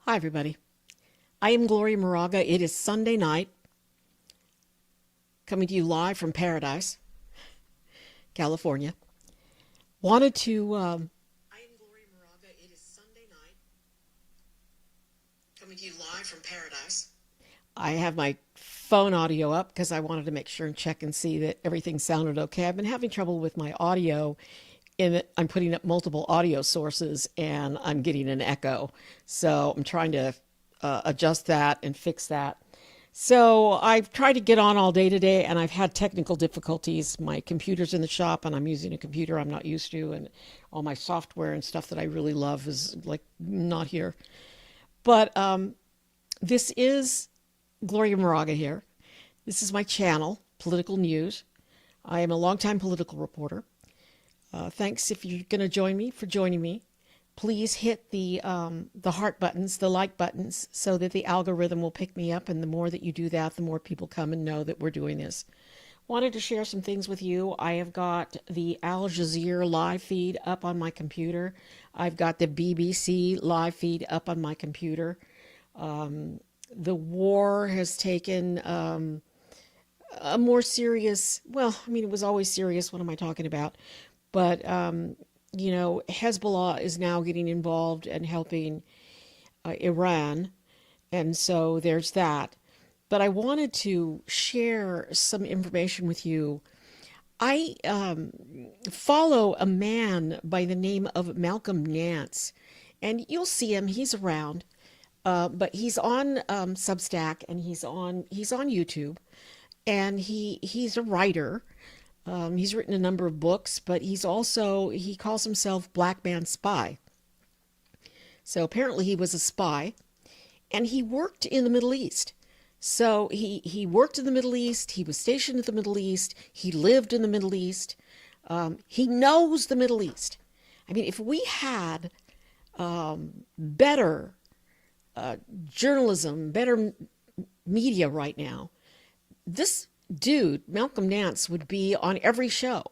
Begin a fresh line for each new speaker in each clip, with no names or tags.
Hi, everybody. I am Gloria Moraga. It is Sunday night, coming to you live from Paradise, California. Wanted to. I am Gloria Moraga. It is Sunday night, coming to you live from Paradise. I have my phone audio up because I wanted to make sure and check and see that everything sounded okay. I've been having trouble with my audio in that I'm putting up multiple audio sources and I'm getting an echo. So I'm trying to adjust that and fix that. So I've tried to get on all day today and I've had technical difficulties. My computer's in the shop and I'm using a computer I'm not used to, and all my software and stuff that I really love is like not here. But this is Gloria Moraga here. This is my channel, Political News. I am a longtime political reporter. Thanks if you're going to join me for joining me. Please hit the heart buttons, the like buttons, so that the algorithm will pick me up. And the more that you do that, the more people come and know that we're doing this. Wanted to share some things with you. I have got the Al Jazeera live feed up on my computer. I've got the BBC live feed up on my computer. The war has taken a more serious, well, I mean, it was always serious. What am I talking about? But, Hezbollah is now getting involved and helping Iran. And so there's that. But I wanted to share some information with you. I follow a man by the name of Malcolm Nance, and you'll see him. He's around, but he's on Substack and he's on YouTube, and he's a writer. He's written a number of books, but he calls himself Black Man Spy. So apparently he was a spy, and he worked in the Middle East. So he worked in the Middle East, he was stationed in the Middle East, he lived in the Middle East, he knows the Middle East. I mean, if we had better journalism, better media right now, this dude, Malcolm Nance, would be on every show,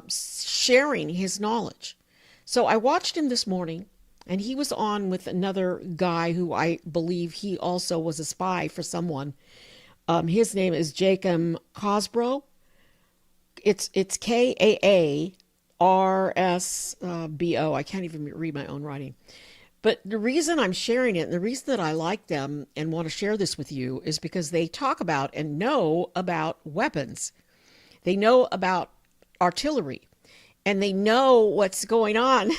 sharing his knowledge. So I watched him this morning, and he was on with another guy who I believe he also was a spy for someone. His name is Jacob Cosbro. It's Kaarsbo. I can't even read my own writing. But the reason I'm sharing it and the reason that I like them and want to share this with you is because they talk about and know about weapons. They know about artillery, and they know what's going on.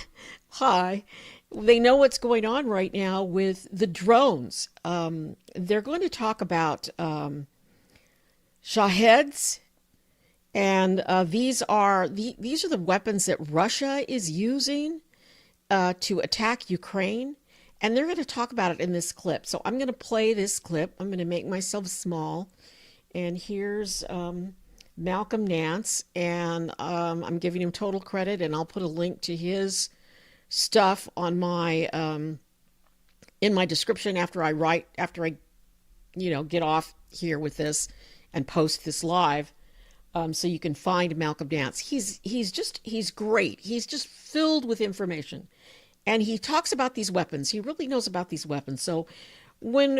Hi. They know what's going on right now with the drones. They're going to talk about Shaheds, and these are the weapons that Russia is using to attack Ukraine, and they're going to talk about it in this clip. So I'm going to play this clip. I'm going to make myself small, and here's Malcolm Nance, and I'm giving him total credit, and I'll put a link to his stuff on my in my description after I get off here with this and post this live. So you can find Malcolm Nance. He's great. He's just filled with information. And he talks about these weapons. He really knows about these weapons. So when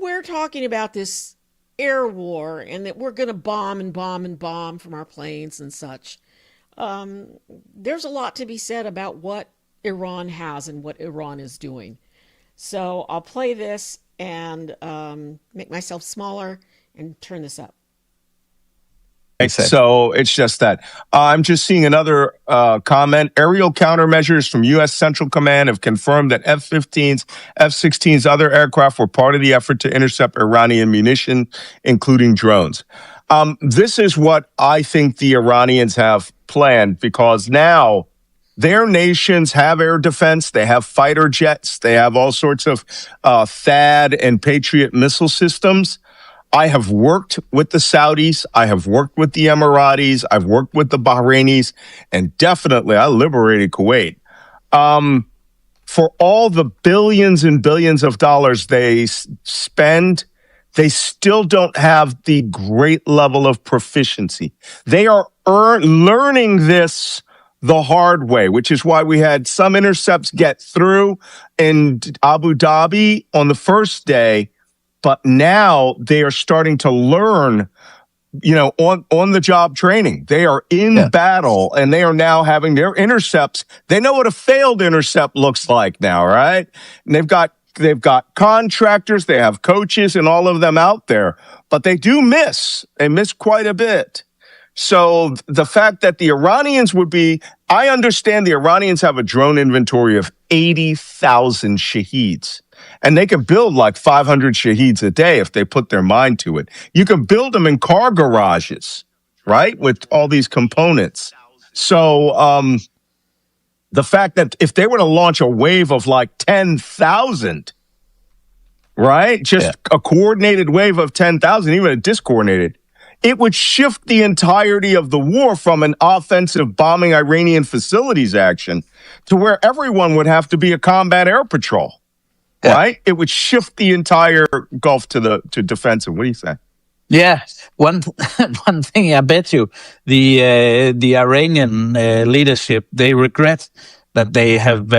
we're talking about this air war and that we're going to bomb and bomb and bomb from our planes and such, there's a lot to be said about what Iran has and what Iran is doing. So I'll play this and make myself smaller and turn this up.
So it's just that I'm just seeing another comment. Aerial countermeasures from U.S. Central Command have confirmed that F-15s, F-16s, other aircraft were part of the effort to intercept Iranian munition, including drones. This is what I think the Iranians have planned, because now their nations have air defense. They have fighter jets. They have all sorts of THAAD and Patriot missile systems. I have worked with the Saudis. I have worked with the Emiratis. I've worked with the Bahrainis, and definitely I liberated Kuwait. For all the billions and billions of dollars they spend, they still don't have the great level of proficiency. They are learning this the hard way, which is why we had some intercepts get through in Abu Dhabi on the first day. But now they are starting to learn, on the job training. They are in battle, and they are now having their intercepts. They know what a failed intercept looks like now, right? And they've got contractors, they have coaches, and all of them out there, but they do miss. They miss quite a bit. So the fact that the Iranians I understand the Iranians have a drone inventory of 80,000 shaheeds. And they can build like 500 shaheeds a day if they put their mind to it. You can build them in car garages, right? With all these components. So the fact that if they were to launch a wave of like 10,000, right? Just a coordinated wave of 10,000, even a discoordinated, it would shift the entirety of the war from an offensive bombing Iranian facilities action to where everyone would have to be a combat air patrol. Yeah. Right? It would shift the entire Gulf to defensive. What do you say?
Yeah, one thing I bet you, the Iranian leadership, they regret that they have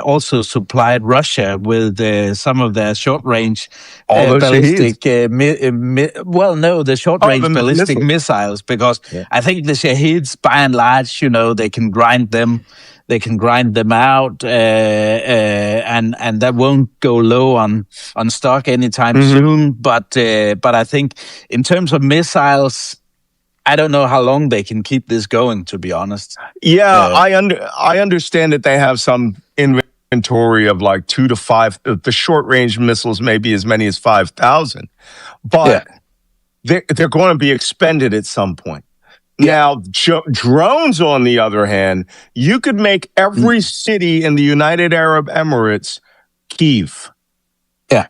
also supplied Russia with some of their short-range ballistic. The short-range ballistic missiles, because I think the Shaheeds, by and large, they can grind them. They can grind them out, and that won't go low on stock anytime soon. But I think in terms of missiles, I don't know how long they can keep this going, to be honest.
Yeah, I understand that they have some inventory of like 2 to 5. The short range missiles may be as many as 5,000, but they're going to be expended at some point. Now, drones, on the other hand, you could make every city in the United Arab Emirates Kyiv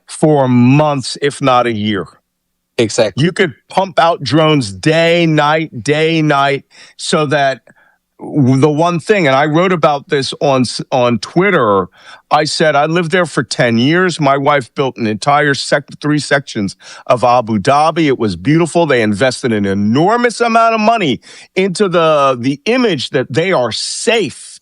for months, if not a year.
Exactly.
You could pump out drones day, night, so that the one thing, and I wrote about this on Twitter, I said I lived there for 10 years. My wife built an entire 3 sections of Abu Dhabi. It was beautiful. They invested an enormous amount of money into the image that they are safe.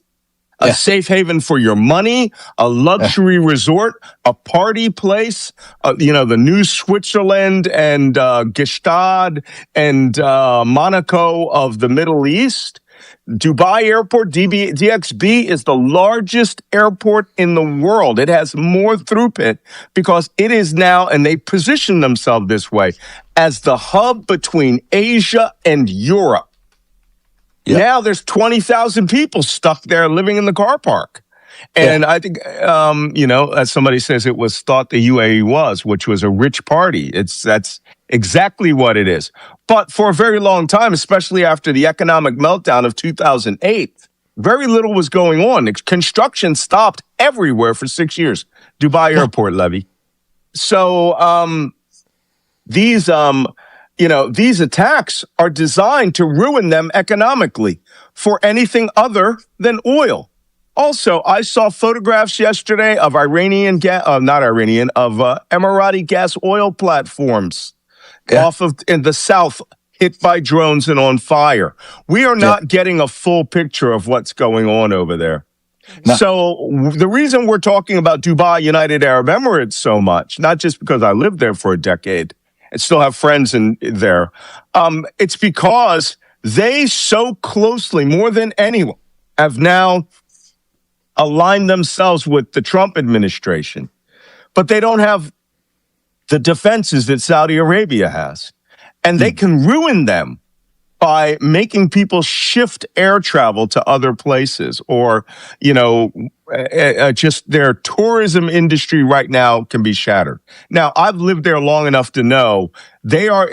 A safe haven for your money, a luxury resort, a party place, the new Switzerland and Gstaad and Monaco of the Middle East. Dubai Airport, DXB, is the largest airport in the world. It has more throughput because it is now, and they position themselves this way, as the hub between Asia and Europe. Yep. Now there's 20,000 people stuck there living in the car park. And I think, as somebody says, it was thought the UAE was, which was a rich party. That's exactly what it is. But for a very long time, especially after the economic meltdown of 2008, very little was going on. Construction stopped everywhere for 6 years. Dubai Airport, Levy. So these attacks are designed to ruin them economically for anything other than oil. Also, I saw photographs yesterday of Emirati gas oil platforms in the south, hit by drones and on fire. We are not getting a full picture of what's going on over there. No. So the reason we're talking about Dubai, United Arab Emirates so much, not just because I lived there for a decade and still have friends there, it's because they so closely, more than anyone, have now aligned themselves with the Trump administration, but they don't have the defenses that Saudi Arabia has. And they can ruin them by making people shift air travel to other places, or, just their tourism industry right now can be shattered. Now, I've lived there long enough to know they are,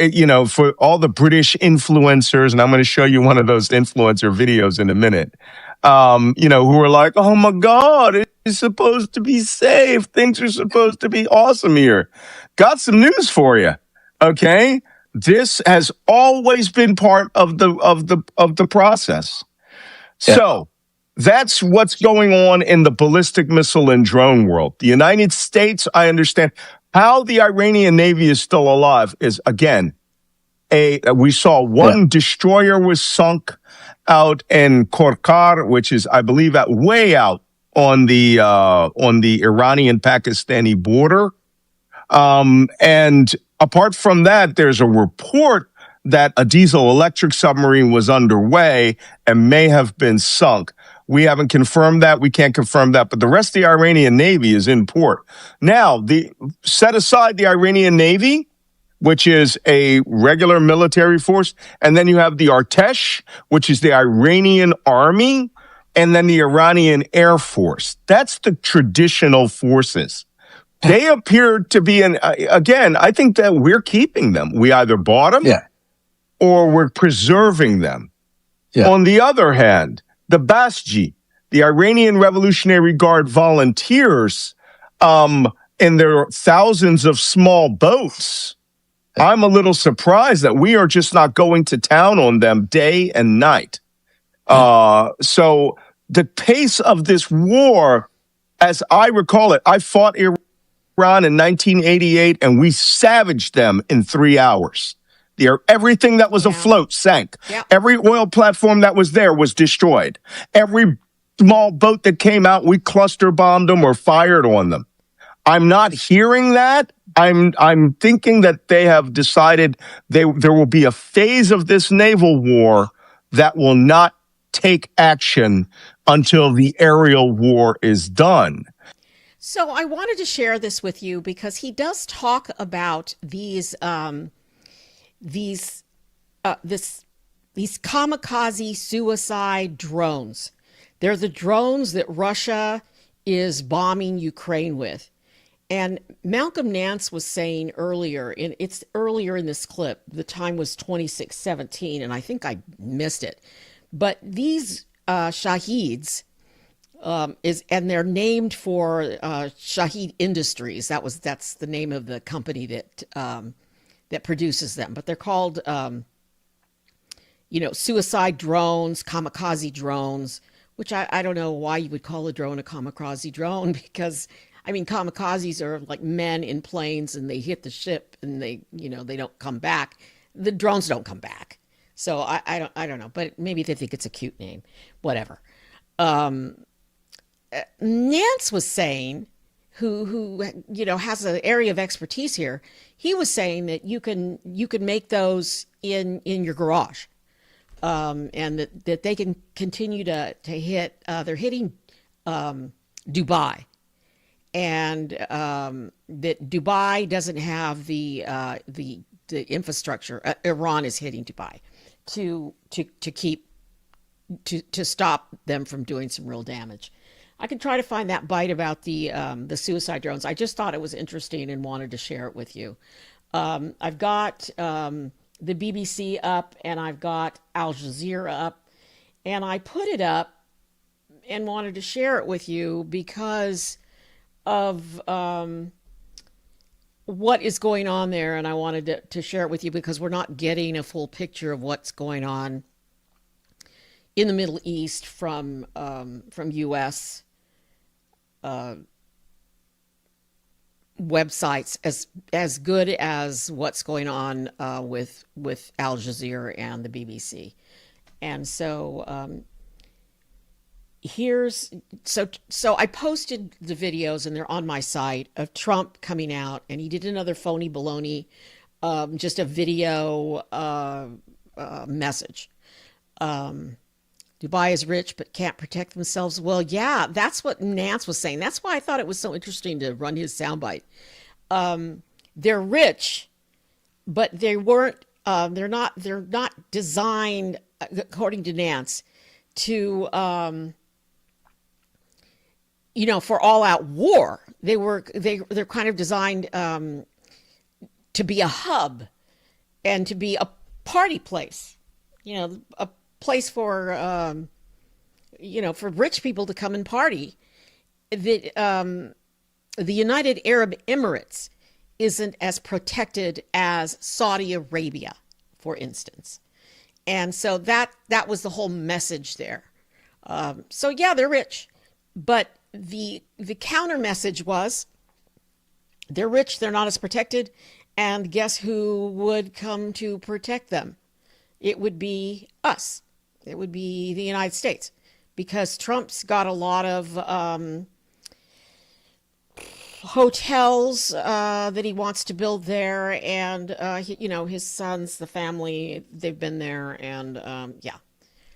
for all the British influencers, and I'm going to show you one of those influencer videos in a minute, who are like, oh my God, it's supposed to be safe. Things are supposed to be awesome here. Got some news for you. Okay. This has always been part of the process. Yeah. So that's what's going on in the ballistic missile and drone world. The United States, I understand how the Iranian Navy is still alive is, again, we saw one destroyer was sunk out in Korkar, which is, I believe, way out on the Iranian-Pakistani border. And apart from that, there's a report that a diesel electric submarine was underway and may have been sunk. We haven't confirmed that. We can't confirm that. But the rest of the Iranian Navy is in port. Now, set aside the Iranian Navy, which is a regular military force, and then you have the Artesh, which is the Iranian army, and then the Iranian Air Force. That's the traditional forces. They appear to be, again, I think that we're keeping them. We either bought them or we're preserving them. Yeah. On the other hand, the Basji, the Iranian Revolutionary Guard volunteers, in their thousands of small boats, I'm a little surprised that we are just not going to town on them day and night. So the pace of this war, as I recall it, I fought Iran in 1988 and we savaged them in 3 hours. Everything that was afloat sank. Yeah. Every oil platform that was there was destroyed. Every small boat that came out, we cluster bombed them or fired on them. I'm not hearing that. I'm thinking that they have decided there will be a phase of this naval war that will not take action until the aerial war is done.
So I wanted to share this with you because he does talk about these kamikaze suicide drones. They're the drones that Russia is bombing Ukraine with. And Malcolm Nance was saying earlier, it's earlier in this clip, the time was 26:17, and I think I missed it. But these Shaheeds, and they're named for Shaheed Industries. That's the name of the company that produces them. But they're called, suicide drones, kamikaze drones, which I don't know why you would call a drone a kamikaze drone, because kamikazes are like men in planes and they hit the ship and they don't come back. The drones don't come back. So I don't know, but maybe they think it's a cute name, whatever. Nance was saying, who has an area of expertise here. He was saying that you can make those in your garage, and that they can continue to hit. They're hitting Dubai, and that Dubai doesn't have the infrastructure. Iran is hitting Dubai to stop them from doing some real damage. I can try to find that bite about the suicide drones. I just thought it was interesting and wanted to share it with you. I've got the BBC up and I've got Al Jazeera up, and I put it up and wanted to share it with you because of what is going on there, and I wanted to share it with you because we're not getting a full picture of what's going on in the Middle East from U.S. Websites as good as what's going on with Al Jazeera and the BBC. And so so I posted the videos, and they're on my site, of Trump coming out, and he did another phony baloney, just a video message. Dubai is rich but can't protect themselves. Well, yeah, that's what Nance was saying. That's why I thought it was so interesting to run his soundbite. They're rich, but they weren't. They're not designed, according to Nance, to for all-out war. They're kind of designed to be a hub and to be a party place. A place for for rich people to come and party. The United Arab Emirates isn't as protected as Saudi Arabia, for instance, and so that was the whole message there. So yeah, they're rich, but the counter message was they're rich, they're not as protected, and guess who would come to protect them? It would be us. It would be the United States, because Trump's got a lot of hotels that he wants to build there, and his sons, the family, they've been there, and yeah.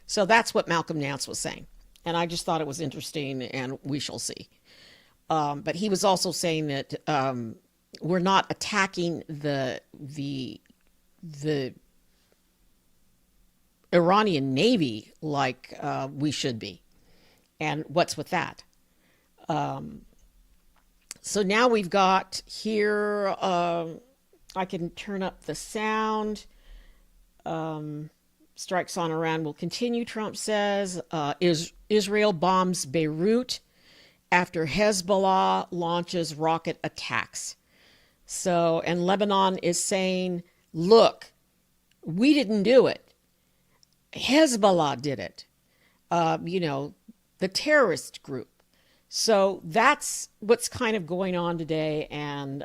So that's what Malcolm Nance was saying, and I just thought it was interesting, and we shall see. But he was also saying that we're not attacking the Iranian Navy like we should be. And what's with that? So now we've got here, I can turn up the sound. Strikes on Iran will continue, Trump says. Israel bombs Beirut after Hezbollah launches rocket attacks. So, and Lebanon is saying, look, we didn't do it. Hezbollah did it. The terrorist group. So that's what's kind of going on today. And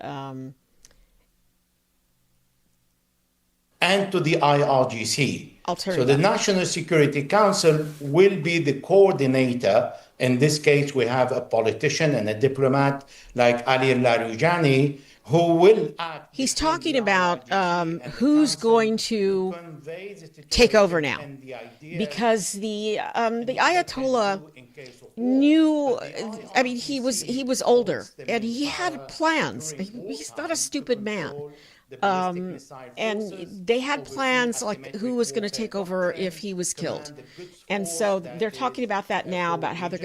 to the IRGC.
So
the National Security Council will be the coordinator. In this case, we have a politician and a diplomat like Ali Larijani, who will act.
He's talking about who's going to take over now, because the Ayatollah knew. I mean, he was older and he had plans. He's not a stupid man. And they had plans like who was going to take over if he was killed. And so they're talking about that now, about how the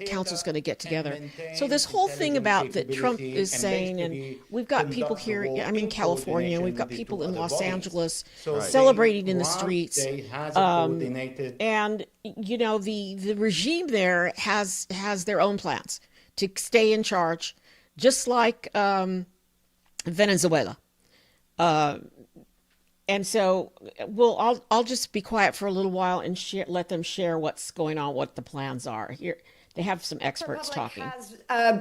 council's going to get together. So this whole thing about that Trump is saying, and we've got people here, I'm in California, we've got people in Los Angeles celebrating in the streets. And, the regime there has their own plans to stay in charge, just like Venezuela. And so I'll just be quiet for a little while and let them share what's going on, what the plans are. Here, they have some experts talking.
Has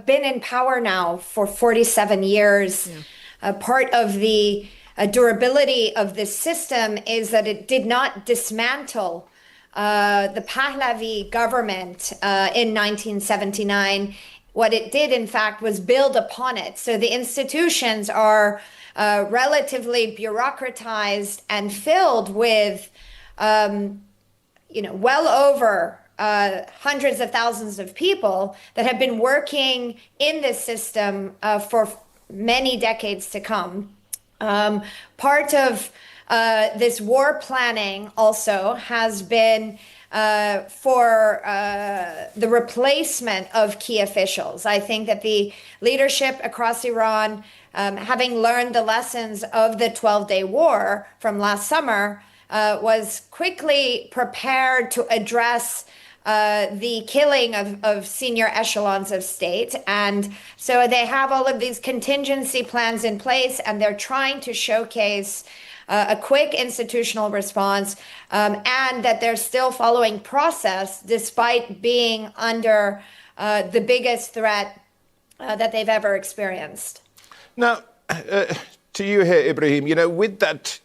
been in power now for 47 years. Yeah. Part of the durability of this system is that it did not dismantle the Pahlavi government in 1979. What it did, in fact, was build upon it. So the institutions are relatively bureaucratized and filled with, well over hundreds of thousands of people that have been working in this system for many decades to come. Part of this war planning also has been for the replacement of key officials. I think that the leadership across Iran, having learned the lessons of the 12-day war from last summer, was quickly prepared to address the killing of senior echelons of state. And so they have all of these contingency plans in place, and they're trying to showcase a quick institutional response, and that they're still following process despite being under the biggest threat that they've ever experienced.
Now, to you here, Ibrahim, with that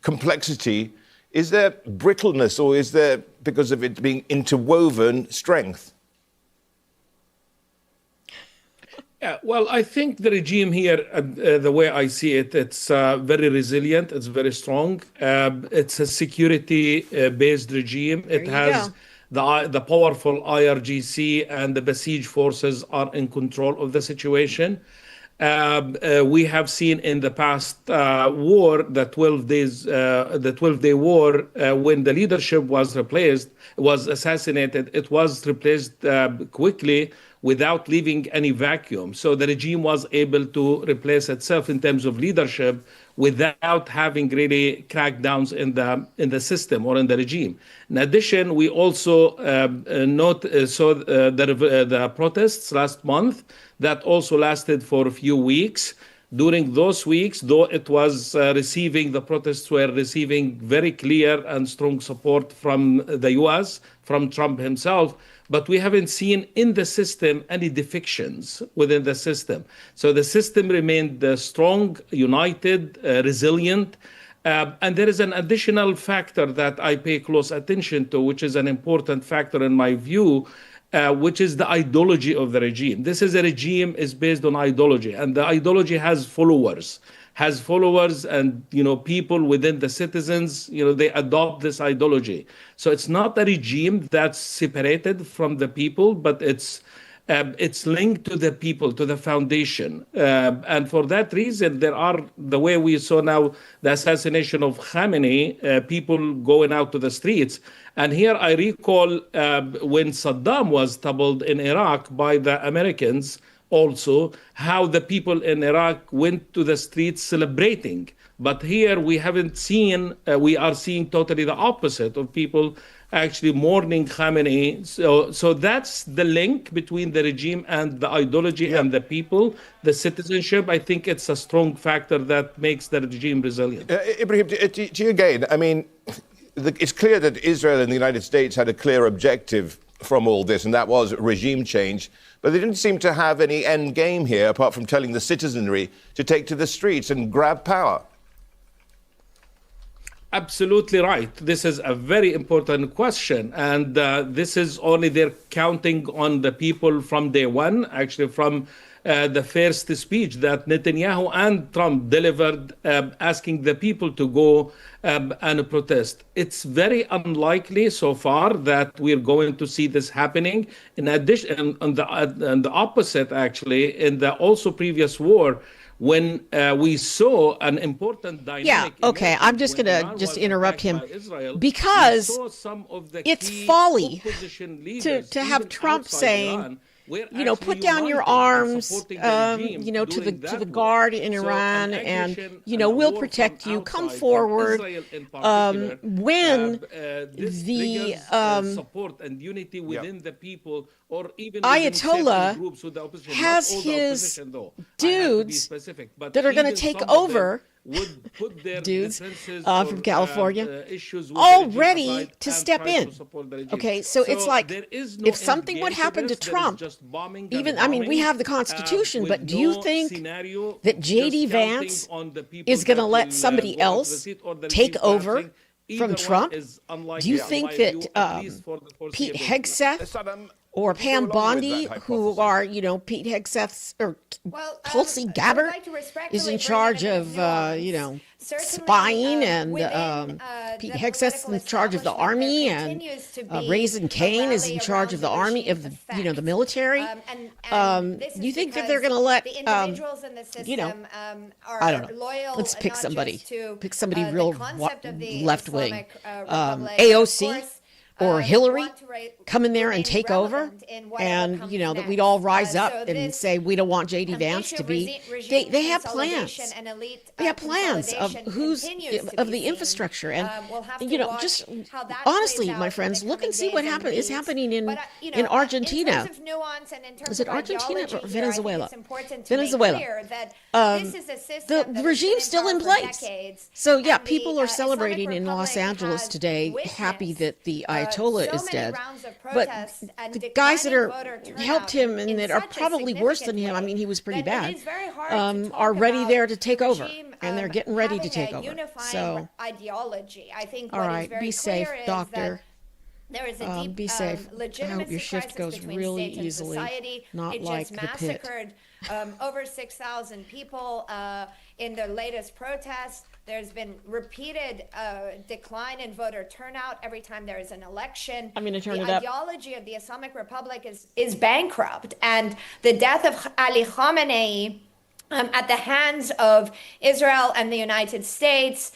complexity, is there brittleness, or is there, because of it being interwoven, strength?
Yeah, well, I think the regime here, the way I see it, it's very resilient. It's very strong. It's a security-based regime. It has the powerful IRGC, and the besieged forces are in control of the situation. We have seen in the past war, the 12-day war, when the leadership was assassinated, it was replaced quickly without leaving any vacuum. So the regime was able to replace itself in terms of leadership without having really crackdowns in the system or in the regime. In addition, we also saw the protests last month that also lasted for a few weeks. During those weeks, though it was the protests were receiving very clear and strong support from the U.S., from Trump himself, but we haven't seen in the system any defections within the system. So the system remained strong, united, resilient, And there is an additional factor that I pay close attention to, which is an important factor in my view, which is the ideology of the regime. This is a regime is based on ideology, and the ideology has followers, and people within the citizens, they adopt this ideology. So it's not a regime that's separated from the people, but it's linked to the people, to the foundation. And for that reason, the way we saw now the assassination of Khamenei, people going out to the streets. And here I recall when Saddam was toppled in Iraq by the Americans, also how the people in Iraq went to the streets celebrating. But here we haven't seen, we are seeing totally the opposite of people actually mourning Khamenei. So that's the link between the regime and the ideology and the people, the citizenship. I think it's a strong factor that makes the regime resilient.
Ibrahim, to you again, I mean, it's clear that Israel and the United States had a clear objective from all this, and that was regime change. But they didn't seem to have any end game here, apart from telling the citizenry to take to the streets and grab power.
Absolutely right. This is a very important question. And this is only they're counting on the people from day one, actually from the first speech that Netanyahu and Trump delivered, asking the people to go and protest. It's very unlikely so far that we're going to see this happening. In addition, on the opposite, actually, in the also previous war, when we saw an important dynamic.
Yeah, okay, I'm just going to just interrupt him because it's folly to have Trump saying, put down your arms, to the guard in Iran, and, we'll protect you, come forward, when the
support and unity within the people, or even
Ayatollah has his dudes that are going to take over, dudes from California, all ready to step in. Okay, so it's like, if something would happen to Trump, we have the Constitution, but do you think that J.D. Vance is going to let somebody else take over from Trump? Do you think that Pete Hegseth or Pam Bondi, who are, Pete Hegseth's, or Tulsi Gabbard, is in charge of, spying, and Pete Hegseth's in charge of the army, and Raisin Kane is in charge of the army, of the military. Do you think that they're going to let, I don't know, let's pick somebody real left-wing, AOC, or Hillary come in there and take over, and that we'd all rise up and say we don't want J.D. Vance to be. They have plans. They have plans of of the infrastructure, and just honestly, my friends, look and see what is happening in Argentina. Is it Argentina or Venezuela? Venezuela. The regime's still in place. So yeah, people are celebrating in Los Angeles today, happy that the Ayatollah is dead, but the guys that helped him and that are probably worse than him, he was pretty bad, are ready there to take over, and they're getting ready to take over. So,
ideology. I think
all right, be safe, doctor.
There is a deep
be safe. I hope your shift goes really easily, not like the pit.
Massacred over 6,000 people in the latest protests. There's been repeated decline in voter turnout every time there is an election.
I'm going to turn it up.
The ideology of the Islamic Republic is bankrupt, and the death of Ali Khamenei at the hands of Israel and the United States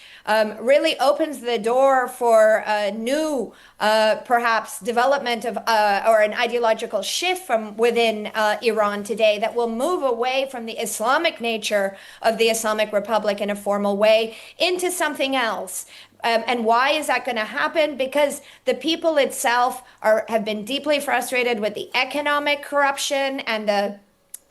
really opens the door for a new, perhaps, development of or an ideological shift from within Iran today that will move away from the Islamic nature of the Islamic Republic in a formal way into something else. And why is that going to happen? Because the people itself have been deeply frustrated with the economic corruption and the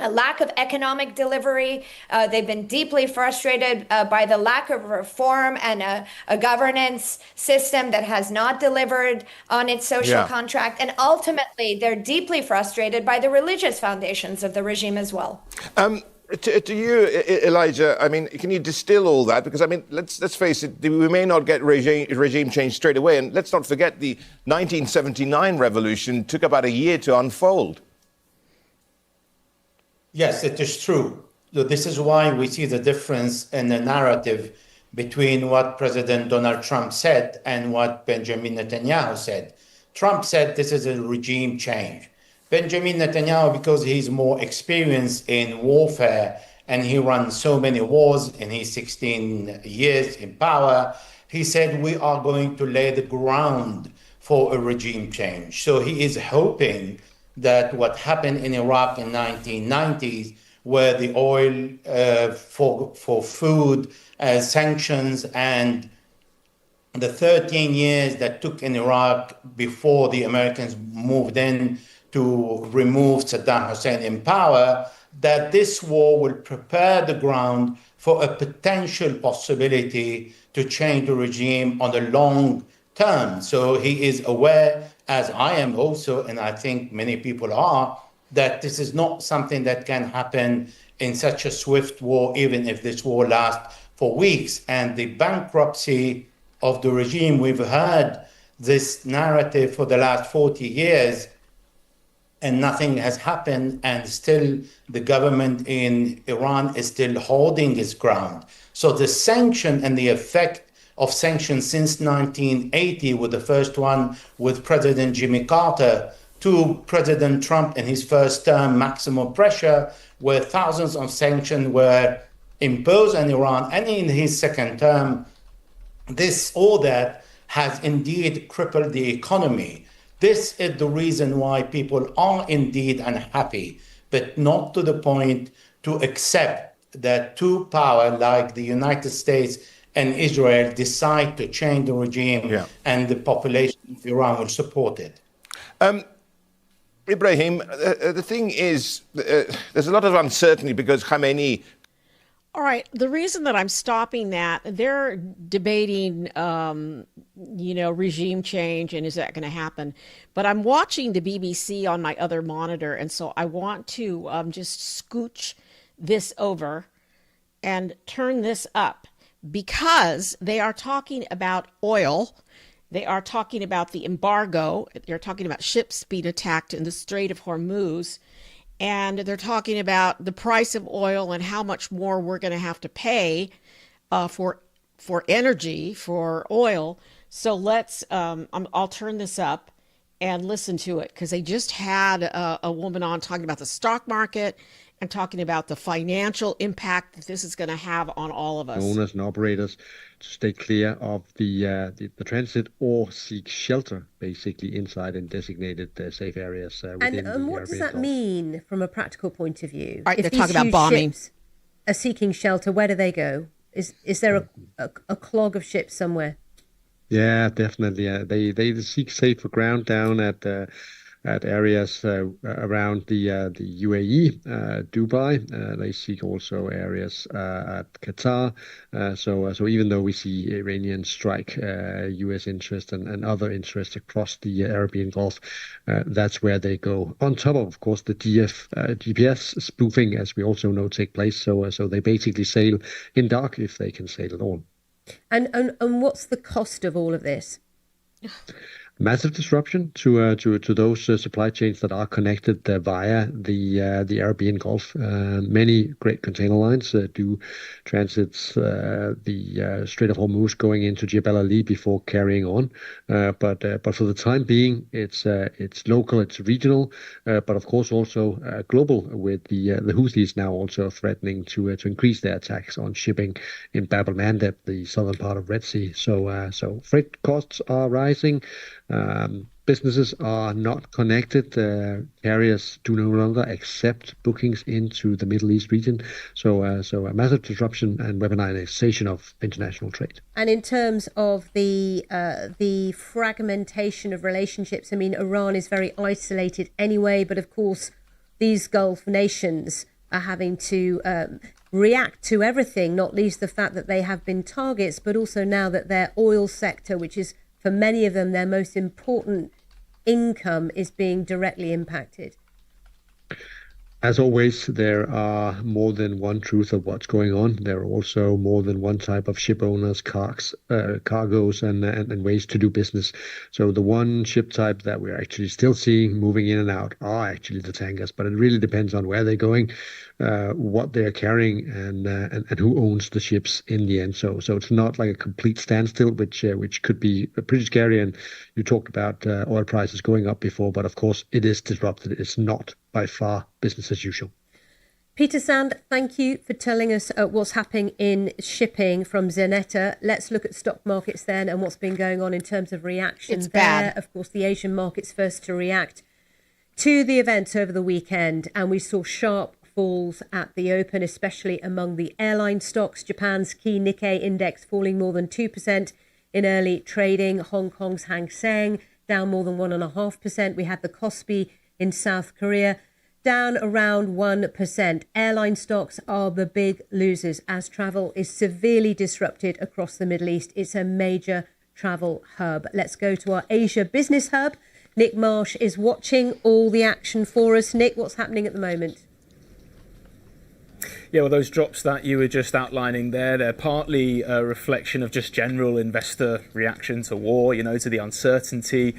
a lack of economic delivery. They've been deeply frustrated by the lack of reform and a governance system that has not delivered on its social contract. And ultimately, they're deeply frustrated by the religious foundations of the regime as well.
To you, Elijah, I mean, can you distill all that? Because, I mean, let's face it, we may not get regime change straight away. And let's not forget the 1979 revolution took about a year to unfold.
Yes, it is true. So this is why we see the difference in the narrative between what President Donald Trump said and what Benjamin Netanyahu said. Trump said this is a regime change. Benjamin Netanyahu, because he's more experienced in warfare and he ran so many wars in his 16 years in power, he said we are going to lay the ground for a regime change. So he is hoping that what happened in Iraq in 1990s, where the oil for food, sanctions, and the 13 years that took in Iraq before the Americans moved in to remove Saddam Hussein in power, that this war will prepare the ground for a potential possibility to change the regime on the long term. So he is aware, as I am also, and I think many people are, that this is not something that can happen in such a swift war, even if this war lasts for weeks. And the bankruptcy of the regime, we've heard this narrative for the last 40 years, and nothing has happened, and still the government in Iran is still holding its ground. So the sanction and the effect of sanctions since 1980, with the first one with President Jimmy Carter, to President Trump in his first term, maximum pressure, where thousands of sanctions were imposed on Iran, and in his second term, all that has indeed crippled the economy. This is the reason why people are indeed unhappy, but not to the point to accept that two powers like the United States and Israel decide to change the regime, and the population of Iran will support it.
Ibrahim, the thing is, there's a lot of uncertainty because Khamenei.
All right. The reason that I'm stopping that, they're debating, regime change and is that going to happen? But I'm watching the BBC on my other monitor, and so I want to just scooch this over and turn this up because they are talking about oil. They are talking about the embargo. They're talking about ships being attacked in the Strait of Hormuz. And they're talking about the price of oil and how much more we're going to have to pay for energy, for oil. So I'll turn this up and listen to it because they just had a woman on talking about the stock market and talking about the financial impact that this is going to have on all of us.
Owners and operators to stay clear of the transit or seek shelter, basically inside in designated safe areas within the
And what does that mean from a practical point of view?
Right, they're talking about bombing.
Ships are seeking shelter, where do they go? Is there a clog of ships somewhere?
Yeah, definitely. They seek safer ground down at areas around the UAE, Dubai. They seek also areas at Qatar. So even though we see Iranians strike U.S. interest and other interests across the Arabian Gulf, that's where they go. On top of course, the GPS spoofing, as we also know, take place. So they basically sail in dark if they can sail at all.
And what's the cost of all of this?
Massive disruption to those supply chains that are connected via the Arabian Gulf. Many great container lines do transits the Strait of Hormuz going into Jebel Ali before carrying on. But for the time being, it's local, it's regional, but of course also global. With the Houthis now also threatening to increase their attacks on shipping in Bab el-Mandeb, the southern part of Red Sea. So freight costs are rising. Businesses are not connected. Carriers do no longer accept bookings into the Middle East region. So a massive disruption and weaponization of international trade.
And in terms of the fragmentation of relationships, I mean, Iran is very isolated anyway, but of course, these Gulf nations are having to react to everything, not least the fact that they have been targets, but also now that their oil sector, which is for many of them their most important income, is being directly impacted.
As always, there are more than one truth of what's going on. There are also more than one type of ship owners, cargoes, and ways to do business. So the one ship type that we're actually still seeing moving in and out are actually the tankers, but it really depends on where they're going, what they're carrying, and who owns the ships in the end. So it's not like a complete standstill, which could be pretty scary. And you talked about oil prices going up before, but of course it is disrupted. It's not by far business as usual.
Peter Sand, thank you for telling us what's happening in shipping from Zenetta. Let's look at stock markets then and what's been going on in terms of reaction.
It's bad.
Of course, the Asian markets first to react to the events over the weekend, and we saw sharp falls at the open, especially among the airline stocks. Japan's key Nikkei index falling more than 2% in early trading. Hong Kong's Hang Seng down more than 1.5%. We had the Kospi in South Korea down around 1%. Airline stocks are the big losers as travel is severely disrupted across the Middle East. It's a major travel hub. Let's go to our Asia business hub. Nick Marsh is watching all the action for us. Nick, what's happening at the moment?
Yeah, well, those drops that you were just outlining there, they're partly a reflection of just general investor reaction to war, to the uncertainty,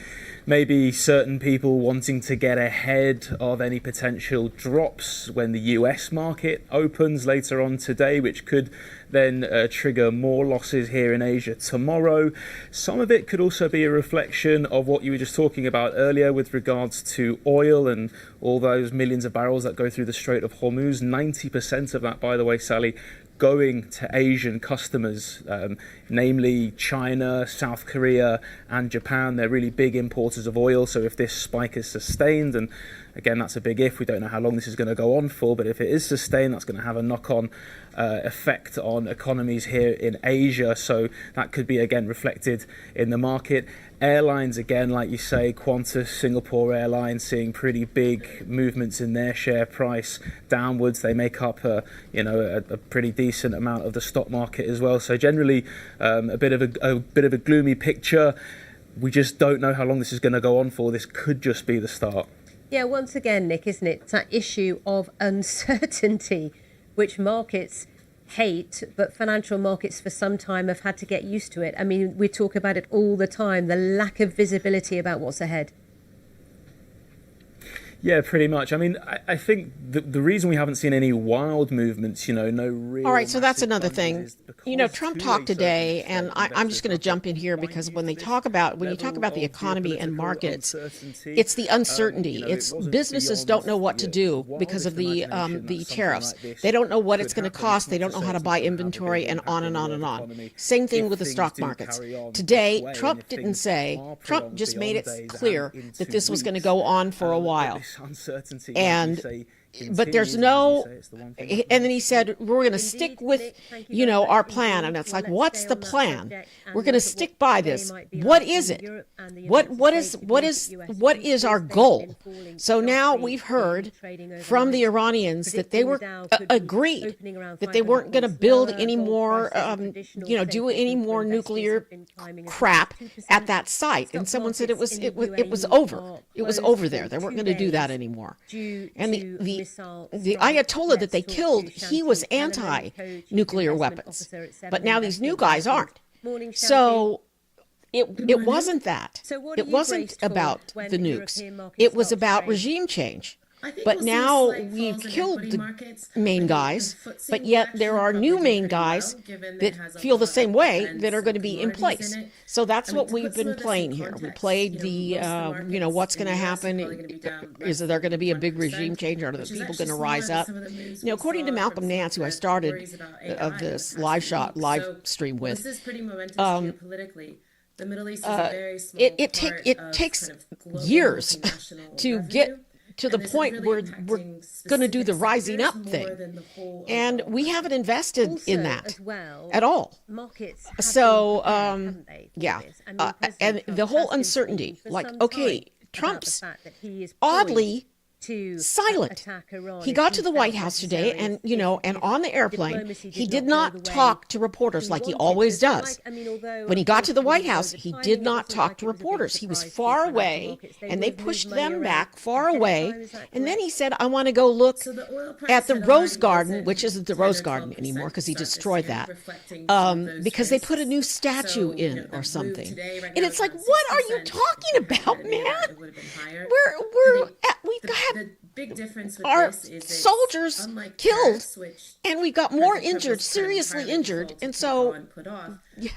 maybe certain people wanting to get ahead of any potential drops when the US market opens later on today, which could then trigger more losses here in Asia tomorrow. Some of it could also be a reflection of what you were just talking about earlier with regards to oil and all those millions of barrels that go through the Strait of Hormuz. 90% of that, by the way, Sally, going to Asian customers, namely China, South Korea and Japan. They're really big importers of oil. So if this spike is sustained, and again, that's a big if, we don't know how long this is going to go on for, but if it is sustained, that's going to have a knock-on effect on economies here in Asia. So that could be, again, reflected in the market. Airlines, again, like you say, Qantas, Singapore Airlines, seeing pretty big movements in their share price downwards. They make up a pretty decent amount of the stock market as well. So generally, a bit of a gloomy picture. We just don't know how long this is going to go on for. This could just be the start.
Yeah, once again, Nick, isn't it? It's that issue of uncertainty, which markets hate, but financial markets for some time have had to get used to it. I mean, we talk about it all the time, the lack of visibility about what's ahead.
Yeah, pretty much. I mean, I think the reason we haven't seen any wild movements, no real...
All right, so that's another thing. Trump talked today, and I'm just going to jump in here because when you talk about the economy and markets, it's the uncertainty. It's businesses don't know what to do because of the tariffs. They don't know what it's going to cost. They don't know how to buy inventory, and on and on and on. Same thing with the stock markets. Today, Trump didn't say. Trump just made it clear that this was going to go on for a while.
Uncertainty,
but there's no, and then he said, we're going to stick with, our plan. And it's like, what's the plan? We're going to stick by this. What is it? What is our goal? So now we've heard from the Iranians that they were agreed that they weren't going to build any more, do any more nuclear crap at that site. And someone said it was over. It was over there. They weren't going to do that anymore. And the Ayatollah that they killed, he was anti-nuclear weapons. But now these new guys aren't. So it wasn't that. It wasn't about the nukes. It was about regime change. But now we've killed the main guys, but yet there are new main guys that feel the same way that are going to be in place. So that's what we've been playing here. We played the, what's going to happen? Is there going to be a big regime change? Are the people going to rise up? According to Malcolm Nance, who I started of this live stream with,
the Middle East is a very small
it takes years to get to the point where we're going to do the rising up thing. And we haven't invested in that at all. So, and the whole uncertainty, like, okay, Trump's oddly
to
silent.
attack Iran.
He
if
got
he
to the
felt
White House today,
necessary,
and
if
on the airplane,
diplomacy
he
did
did
not go
not
the way
talk to reporters
he
like he
wanted.
always
Because,
does.
like, I mean, although,
When he
of
got
course,
to the
we
White
didn't know
House,
the
he
timing,
did
it
not
wasn't
talk
like
to
it was a big
reporters. He was
surprise to
far
financial
away,
markets.
and they
would have
pushed
moved money
them
around
back far
ahead of
away.
time, is that
And then
correct?
he said, I want to go look
So the oil price
at the
had
Rose
already
Garden,
risen
which isn't the
10 or
Rose Garden
12%
anymore because he
to start this
destroyed
year,
that,
reflecting some of those
because they put a
risks.
new statue
So,
in
the
or
move
something.
today, right
And
now,
it's
is
like,
around
what are you
6%.
talking
We had
about,
an idea that
man?
it would have been higher.
We're we
The
have
big difference with
our
this is it's
soldiers
unlike
killed,
tariffs, which
and we got more
President Trump
injured,
was kind of
seriously
entirely
injured.
told to
And
take
so,
on, put off.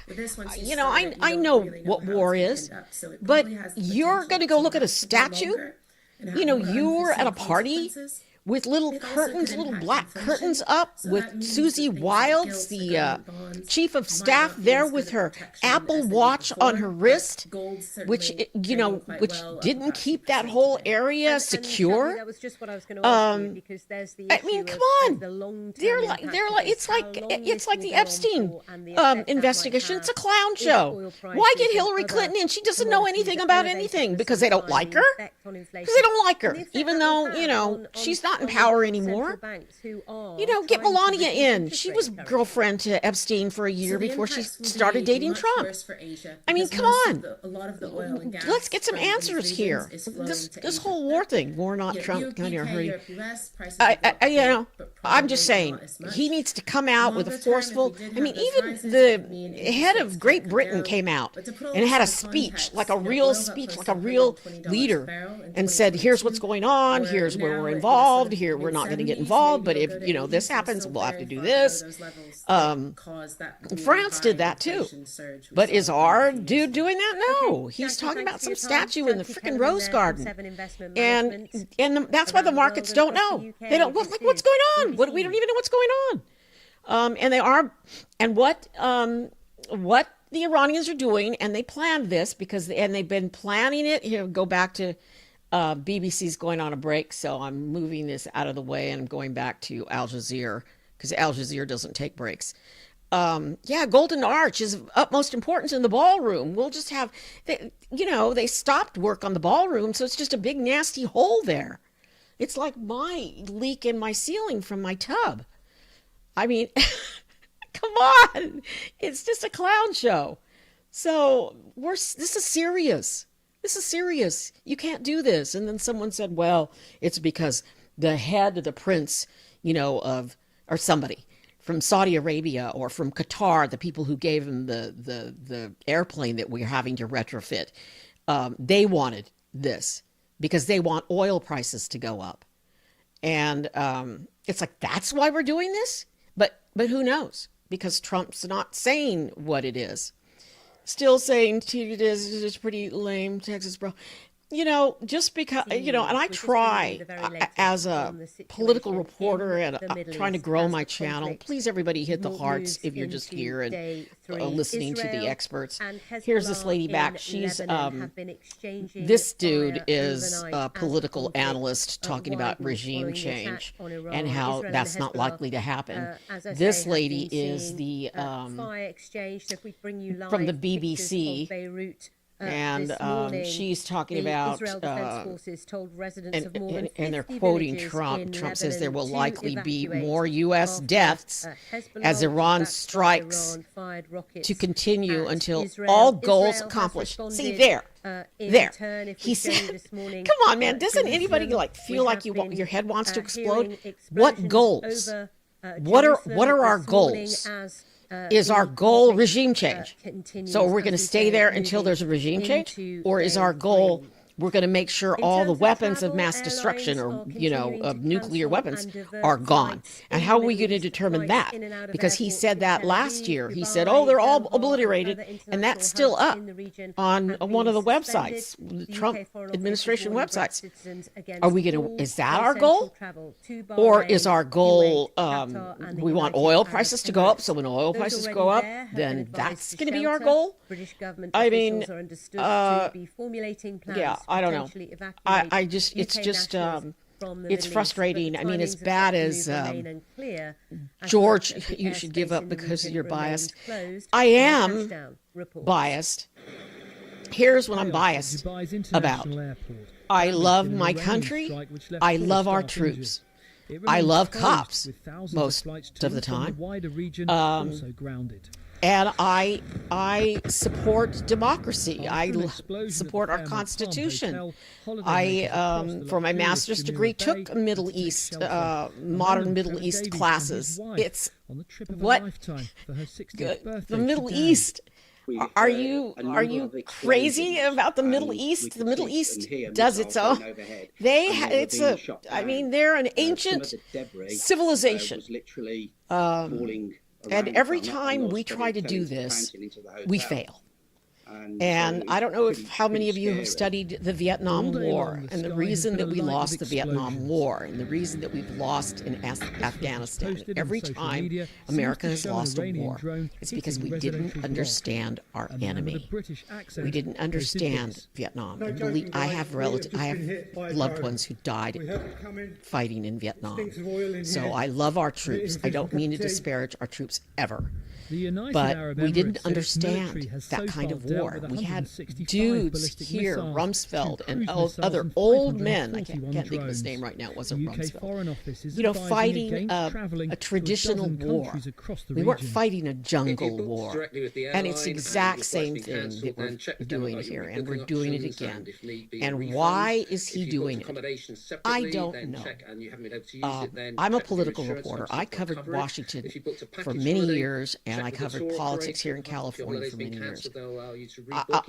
With this one, she's
you know,
saying that
I
you don't
know
really
what
how
war
it's gonna
is,
end up. So it
but
probably has the
you're
potential
going to go
to
look at a
last a bit
statue.
longer and have
You know,
more
you're at a
unforeseen
party
consequences.
with little
It also
curtains,
could
little
impact
black
inflation.
curtains up
So
with
that means
Susie
that things like
Wilds,
gilts, the
the
government bonds,
chief of
might
staff,
not be
there
as
with
good a
her
protection
Apple
as they were
Watch on her
before, but
wrist,
gold
which,
certainly
you know,
trading quite
which
well, up
didn't
about
keep that
2%
whole
today.
area
And
secure.
that was just what I was going to ask you, because there's the issue
I mean, come
of
on.
the long-term
They're
impact
like
of this,
it's
how
like
long
it's
this
like
will
the
go on
Epstein
for, and the effect that might
investigation. It's a
have
clown
if
show.
oil
Why get
prices and
Hillary
other
Clinton in? She doesn't know
commodities
anything
are
about
elevated
anything
for
because
some
they don't
time,
like
the
her.
effect on inflation,
Because they don't like
and
her,
the effect
even
that will
though, you
have
know,
on
she's not in
the
power
central
anymore.
banks who are
You know, get
trying to
Melania
reduce
in.
interest
She
rates
was
currently.
girlfriend to Epstein for a
So
year
the
before she
impacts will
started
be
dating
much
Trump.
worse for Asia
I mean,
because
come
most
on.
of a lot of the oil and gas
Let's get some
from these
answers
regions
here.
is flowing
This
to
this
Asia.
whole war thing, war not
You know,
Trump,
Europe,
kind of
UK,
hurry.
Europe, US, prices have dropped a
You
bit,
know,
but
I'm just
probably
saying
not as much.
he needs to come out with a
Longer term, if we
forceful.
did
I
have
mean,
those
even
rises, it would mean
the
interest
head
rates
of
could
Great
come
Britain
down.
came out
But to put all
and
this
had a
into
speech
context,
like a
you know,
real
oil's up
speech,
close
like a
to
real
$120 a
leader,
barrel in
and said, "Here's what's
2022.
going on.
We're
Here's where
now
we're
at,
involved.
sort of
Here we're not going to get
mid-70s,
involved, but
maybe
if
we'll go
you
to
know this
80s, but
happens,
still
we'll have to
very
do
far below
this."
those levels that caused that really
France did
high
that too.
inflation surge we
But
saw
is
a
our
few years
dude
ago.
doing that? No, he's
Jackie,
talking
thanks
about
for your
some
time.
statue in the
Jackie
freaking
Kellerman
Rose
there from
Garden.
Seven Investment
And
Management
that's why the
around the
markets
world
don't
and across
know.
the UK.
They don't.
This
Like, what's
is
going on? What
BBC
we don't
News.
even know what's going on. And they are, and what the Iranians are doing, and they planned this because they've been planning it. Here, go back to BBC's going on a break, so I'm moving this out of the way and I'm going back to Al Jazeera because Al Jazeera doesn't take breaks. Yeah, Golden Arch is of utmost importance in the ballroom. We'll just have, they stopped work on the ballroom, so it's just a big nasty hole there. It's like my leak in my ceiling from my tub. I mean, come on. It's just a clown show. So this is serious. This is serious. You can't do this. And then someone said, well, it's because the head of the prince, or somebody from Saudi Arabia or from Qatar, the people who gave him the airplane that we're having to retrofit, they wanted this because they want oil prices to go up. And it's like, that's why we're doing this? But who knows? Because Trump's not saying what it is. Still saying it is pretty lame, Texas, bro. Just because, and I try as a political reporter and trying to grow my channel. Please, everybody hit the hearts if you're just here and listening to the experts. Here's this lady back. She's, this dude is a political analyst talking about regime change and how that's not likely to happen. This lady is the, from the BBC. And she's talking about, and they're quoting Trump. Trump says there will likely be more U.S. deaths as Iran strikes to continue until all goals accomplished. See, there. He said, come on, man, doesn't anybody feel like your head wants to explode? What goals? What are our goals? Is our goal regime change? So we're going to stay there until there's a regime change? Or is our goal we're going to make sure all the weapons of mass destruction or, of nuclear weapons are gone? And how are we going to determine that? Because he said that last year. He said, they're all obliterated. And that's still up on one of the websites, the Trump administration websites. Are we going to, is that our goal? Or is our goal, we want oil prices to go up? So when oil prices go up, then that's going to be our goal? I mean, yeah, I don't know. It's frustrating. I mean, as bad as George, you should give up because you're biased. I am biased. Here's what I'm biased about. I love my country. I love our troops. I love cops most of the time. And I support democracy. I support our Constitution. I, for my master's degree, took Middle East, modern Middle East classes. It's what the Middle East. Are you crazy about the Middle East? The Middle East does its own. They're an ancient civilization. And every time we try to do this, we fail. And I don't know how many of you have studied the Vietnam War and the reason that we lost the Vietnam War and the reason that we've lost in Afghanistan. Every time America has lost a war, it's because we didn't understand our enemy. We didn't understand Vietnam. I have loved ones who died fighting in Vietnam. So I love our troops. I don't mean to disparage our troops ever. But we didn't understand that kind of war. We had dudes here, Rumsfeld and other old men, I can't think of his name right now, it wasn't Rumsfeld, fighting a traditional war. We weren't fighting a jungle war. And it's the exact same thing that we're doing here, and we're doing it again. And why is he doing it? I don't know. I'm a political reporter. I covered Washington for many years, and I covered politics here in California for many years.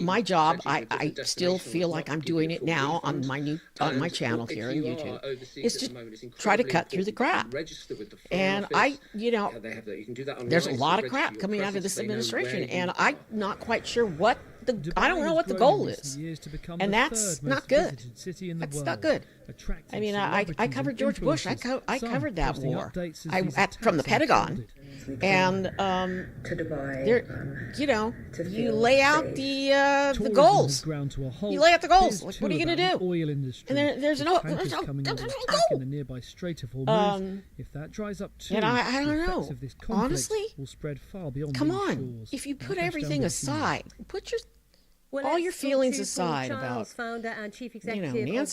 My job, I still feel like I'm doing it now on my channel here on YouTube, is to try to cut through the crap. And there's a lot of crap coming out of this administration, and I'm not quite sure I don't know what the goal is. And that's not good. That's not good. I mean, I covered George Bush. I covered that war from the Pentagon. And you lay out the goals. You lay out the goals. Like, what are you going to do? And there's no goal. And I don't know. Honestly, come on. If you put everything aside, all your feelings aside about, Nancy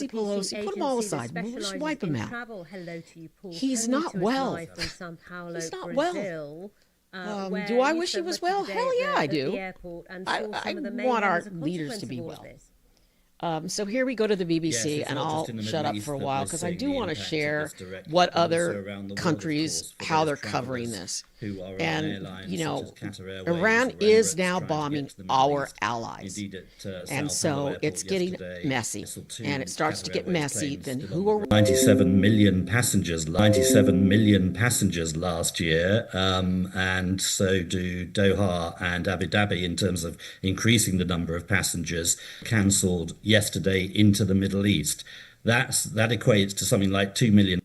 Pelosi, put them all aside. We'll just wipe them out. He's not well. He's not well. Do I wish he was well? Hell yeah, I do. I want our leaders to be well. So here we go to the BBC, and I'll shut up for a while because I do want to share what other countries, how they're covering this. And, Iran is now bombing our allies. And so it's getting messy. And it starts to get messy. Then who are
97 million passengers last year. And so do Doha and Abu Dhabi in terms of increasing the number of passengers cancelled yesterday into the Middle East. That equates to something like 2 million.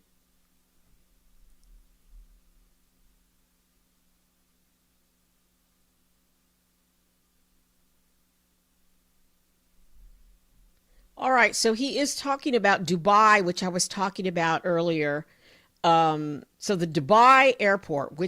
All right, so he is talking about Dubai, which I was talking about earlier. So the Dubai airport, which